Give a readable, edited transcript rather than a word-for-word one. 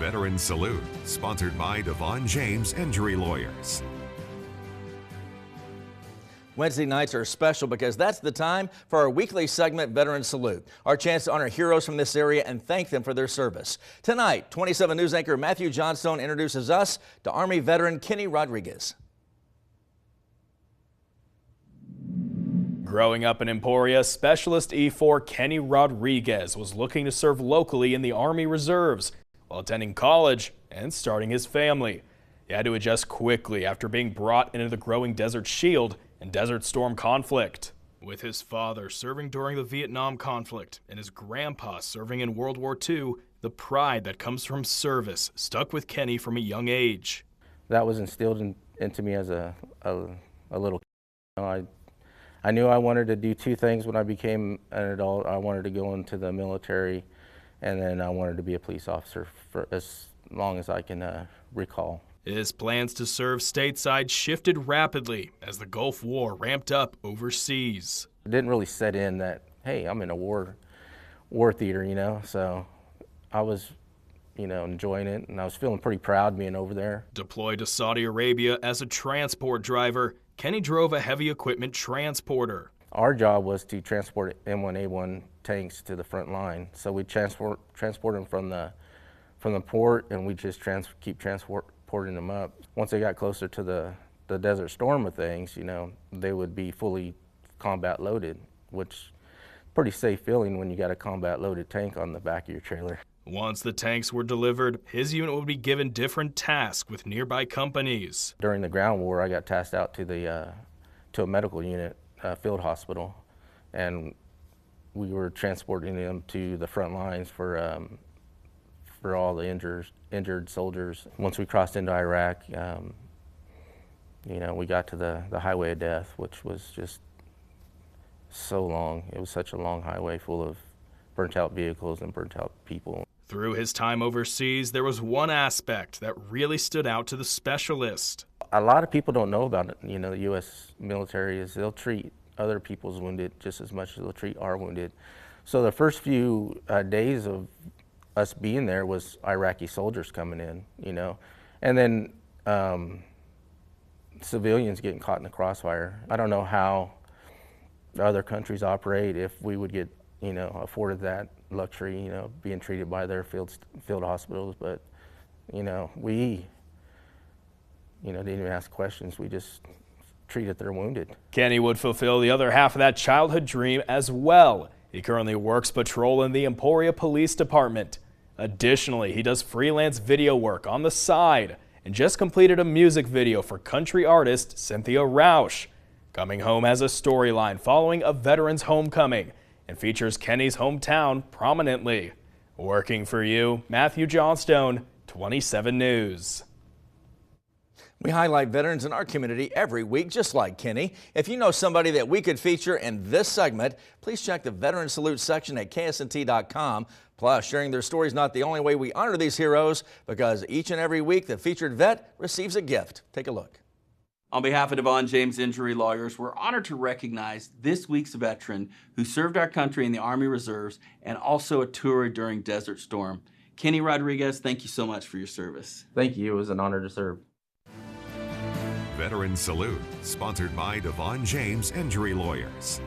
Veteran Salute, sponsored by Devon James Injury Lawyers. Wednesday nights are special because that's the time for our weekly segment, Veteran Salute, our chance to honor heroes from this area and thank them for their service. Tonight, 27 News anchor Matthew Johnstone introduces us to Army veteran Kenny Rodriguez. Growing up in Emporia, Specialist E4 Kenny Rodriguez was looking to serve locally in the Army Reserves while attending college and starting his family. He had to adjust quickly after being brought into the growing Desert Shield and Desert Storm conflict. With his father serving during the Vietnam conflict and his grandpa serving in World War II, the pride that comes from service stuck with Kenny from a young age. That was instilled into me as a little kid. I knew I wanted to do two things when I became an adult. I wanted to go into the military, and then I wanted to be a police officer for as long as I can recall. His plans to serve stateside shifted rapidly as the Gulf War ramped up overseas. It didn't really set in that, hey, I'm in a war theater, you know, so I was, enjoying it, and I was feeling pretty proud being over there. Deployed to Saudi Arabia as a transport driver, Kenny drove a heavy equipment transporter. Our job was to transport M1A1 tanks to the front line, so we transport them from the port, and we just keep transporting them up. Once they got closer to the Desert Storm of things, they would be fully combat loaded, which pretty safe feeling when you got a combat loaded tank on the back of your trailer. Once the tanks were delivered, his unit would be given different tasks with nearby companies. During the ground war, I got tasked out to a medical unit, field hospital, and we were transporting them to the front lines for all the injured soldiers. Once we crossed into Iraq, we got to the highway of death, which was just so long. It was such a long highway full of burnt out vehicles and burnt out people. Through his time overseas, there was one aspect that really stood out to the specialist. A lot of people don't know about it. The U.S. military is they'll treat other people's wounded just as much as they'll treat our wounded. So the first few days of us being there was Iraqi soldiers coming in, and then civilians getting caught in the crossfire. I don't know how other countries operate, if we would get afforded that luxury, being treated by their field hospitals, but we didn't even ask questions. We just treated their wounded. Kenny would fulfill the other half of that childhood dream as well. He currently works patrol in the Emporia Police Department. Additionally, he does freelance video work on the side and just completed a music video for country artist Cynthia Rausch. Coming Home has a storyline following a veteran's homecoming and features Kenny's hometown prominently. Working for you, Matthew Johnstone, 27 News. We highlight veterans in our community every week, just like Kenny. If you know somebody that we could feature in this segment, please check the Veteran Salute section at KSNT.com. Plus, sharing their story is not the only way we honor these heroes, because each and every week the featured vet receives a gift. Take a look. On behalf of Devon James Injury Lawyers, we're honored to recognize this week's veteran who served our country in the Army Reserves and also a tour during Desert Storm. Kenny Rodriguez, thank you so much for your service. Thank you. It was an honor to serve. Veteran Salute, sponsored by Devon James Injury Lawyers.